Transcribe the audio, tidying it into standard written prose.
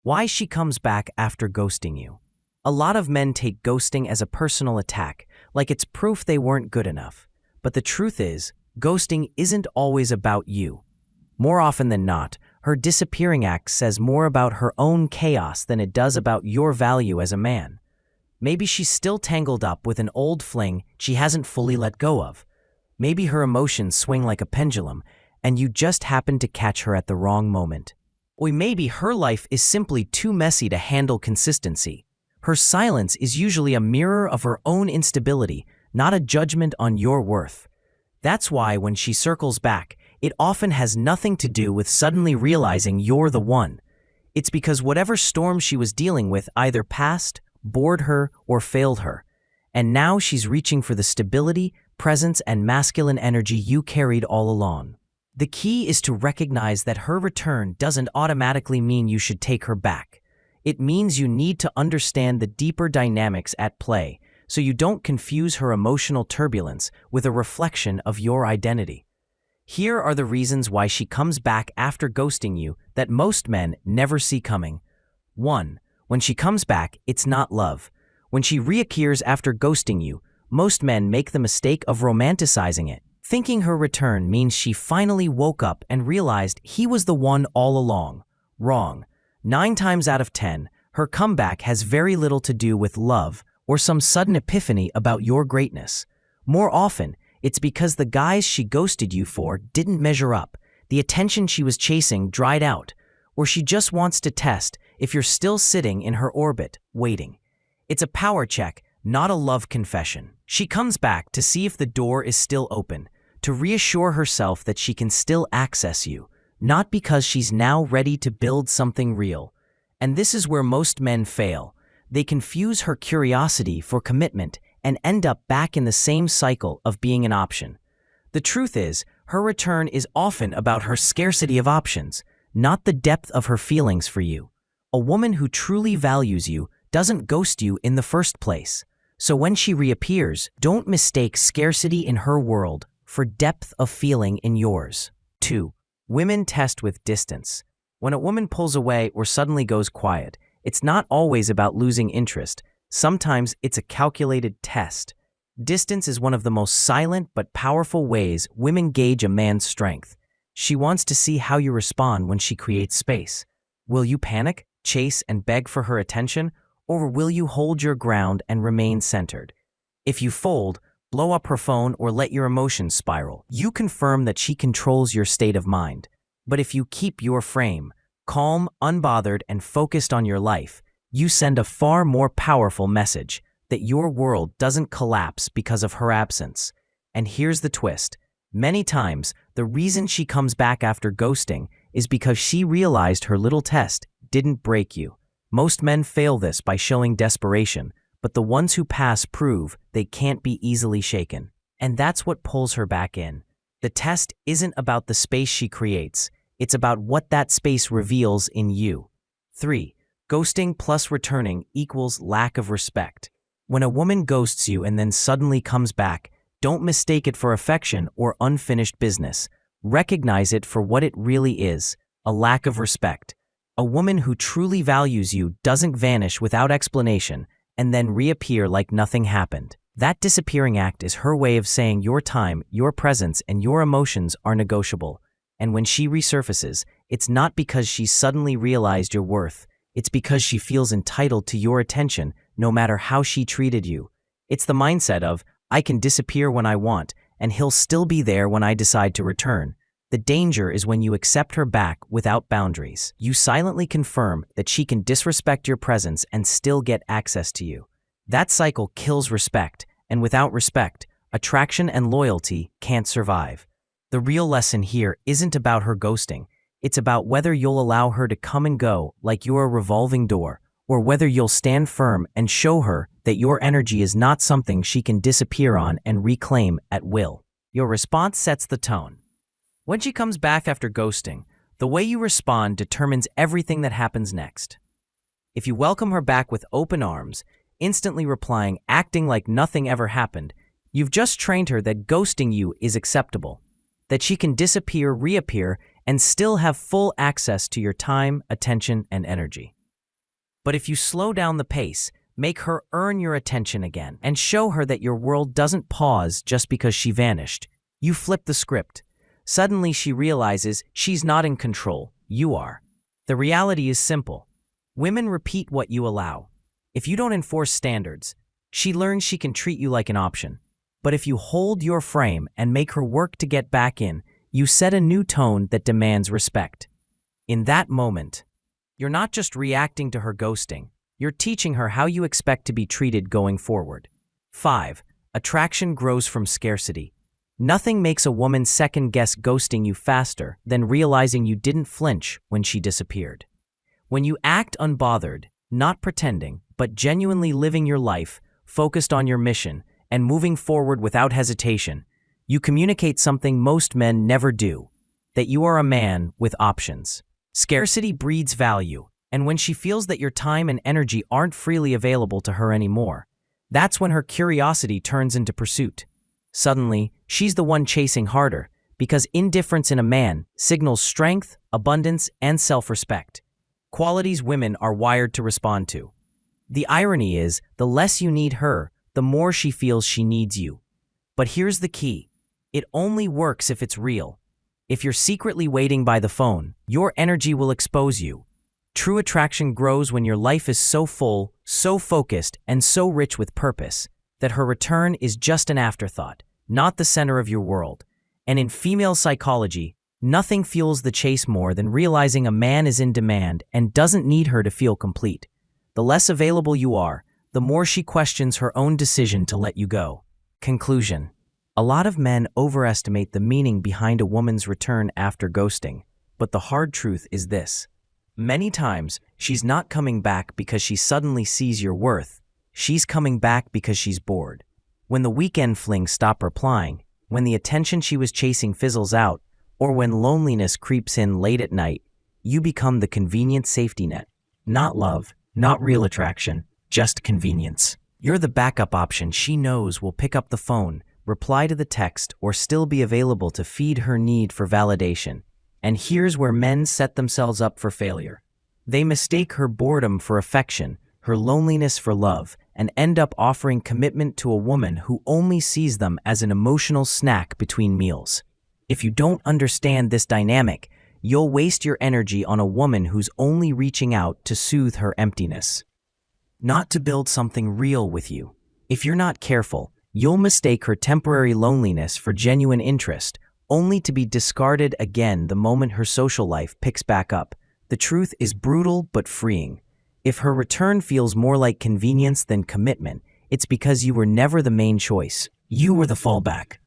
Why she comes back after ghosting you. A lot of men take ghosting as a personal attack, like it's proof they weren't good enough. But the truth is, ghosting isn't always about you. More often than not, her disappearing act says more about her own chaos than it does about your value as a man. Maybe she's still tangled up with an old fling she hasn't fully let go of. Maybe her emotions swing like a pendulum, and you just happen to catch her at the wrong moment. Or maybe her life is simply too messy to handle consistency. Her silence is usually a mirror of her own instability, not a judgment on your worth. That's why when she circles back, it often has nothing to do with suddenly realizing you're the one. It's because whatever storm she was dealing with either passed, bored her, or failed her. And now she's reaching for the stability, presence, and masculine energy you carried all along. The key is to recognize that her return doesn't automatically mean you should take her back. It means you need to understand the deeper dynamics at play, so you don't confuse her emotional turbulence with a reflection of your identity. Here are the reasons why she comes back after ghosting you that most men never see coming. 1. When she comes back, it's not love. When she reappears after ghosting you, most men make the mistake of romanticizing it, thinking her return means she finally woke up and realized he was the one all along. Wrong. 9 times out of 10, her comeback has very little to do with love or some sudden epiphany about your greatness. More often, it's because the guys she ghosted you for didn't measure up, the attention she was chasing dried out, or she just wants to test if you're still sitting in her orbit, waiting. It's a power check, not a love confession. She comes back to see if the door is still open, to reassure herself that she can still access you, not because she's now ready to build something real. And this is where most men fail. They confuse her curiosity for commitment and end up back in the same cycle of being an option. The truth is, her return is often about her scarcity of options, not the depth of her feelings for you. A woman who truly values you doesn't ghost you in the first place. So when she reappears, don't mistake scarcity in her world for depth of feeling in yours. 2. Women test with distance. When a woman pulls away or suddenly goes quiet, it's not always about losing interest. Sometimes it's a calculated test. Distance is one of the most silent but powerful ways women gauge a man's strength. She wants to see how you respond when she creates space. Will you panic, chase, and beg for her attention, or will you hold your ground and remain centered? If you fold, blow up her phone, or let your emotions spiral, you confirm that she controls your state of mind. But if you keep your frame, calm, unbothered, and focused on your life, you send a far more powerful message that your world doesn't collapse because of her absence. And here's the twist. Many times, the reason she comes back after ghosting is because she realized her little test didn't break you. Most men fail this by showing desperation, but the ones who pass prove they can't be easily shaken. And that's what pulls her back in. The test isn't about the space she creates, it's about what that space reveals in you. 3. Ghosting plus returning equals lack of respect. When a woman ghosts you and then suddenly comes back, don't mistake it for affection or unfinished business. Recognize it for what it really is, a lack of respect. A woman who truly values you doesn't vanish without explanation and then reappear like nothing happened. That disappearing act is her way of saying your time, your presence, and your emotions are negotiable. And when she resurfaces, it's not because she suddenly realized your worth. It's because she feels entitled to your attention no matter how she treated you. It's the mindset of, I can disappear when I want, and he'll still be there when I decide to return. The danger is when you accept her back without boundaries. You silently confirm that she can disrespect your presence and still get access to you. That cycle kills respect, and without respect, attraction and loyalty can't survive. The real lesson here isn't about her ghosting. It's about whether you'll allow her to come and go like you're a revolving door, or whether you'll stand firm and show her that your energy is not something she can disappear on and reclaim at will. Your response sets the tone. When she comes back after ghosting, the way you respond determines everything that happens next. If you welcome her back with open arms, instantly replying, acting like nothing ever happened, you've just trained her that ghosting you is acceptable, that she can disappear, reappear, and still have full access to your time, attention, and energy. But if you slow down the pace, make her earn your attention again, and show her that your world doesn't pause just because she vanished, you flip the script. Suddenly she realizes she's not in control, you are. The reality is simple. Women repeat what you allow. If you don't enforce standards, she learns she can treat you like an option. But if you hold your frame and make her work to get back in, you set a new tone that demands respect. In that moment, you're not just reacting to her ghosting, you're teaching her how you expect to be treated going forward. 5. Attraction grows from scarcity. Nothing makes a woman second-guess ghosting you faster than realizing you didn't flinch when she disappeared. When you act unbothered, not pretending, but genuinely living your life, focused on your mission, and moving forward without hesitation, you communicate something most men never do, that you are a man with options. Scarcity breeds value, and when she feels that your time and energy aren't freely available to her anymore, that's when her curiosity turns into pursuit. Suddenly, she's the one chasing harder, because indifference in a man signals strength, abundance, and self-respect. Qualities women are wired to respond to. The irony is, the less you need her, the more she feels she needs you. But here's the key. It only works if it's real. If you're secretly waiting by the phone, your energy will expose you. True attraction grows when your life is so full, so focused, and so rich with purpose that her return is just an afterthought, not the center of your world. And in female psychology, nothing fuels the chase more than realizing a man is in demand and doesn't need her to feel complete. The less available you are, the more she questions her own decision to let you go. Conclusion. A lot of men overestimate the meaning behind a woman's return after ghosting, but the hard truth is this. Many times, she's not coming back because she suddenly sees your worth. She's coming back because she's bored. When the weekend flings stop replying, when the attention she was chasing fizzles out, or when loneliness creeps in late at night, you become the convenient safety net. Not love, not real attraction, just convenience. You're the backup option she knows will pick up the phone, reply to the text, or still be available to feed her need for validation. And here's where men set themselves up for failure. They mistake her boredom for affection, her loneliness for love, and end up offering commitment to a woman who only sees them as an emotional snack between meals. If you don't understand this dynamic, you'll waste your energy on a woman who's only reaching out to soothe her emptiness, not to build something real with you. If you're not careful, you'll mistake her temporary loneliness for genuine interest, only to be discarded again the moment her social life picks back up. The truth is brutal but freeing. If her return feels more like convenience than commitment, it's because you were never the main choice. You were the fallback.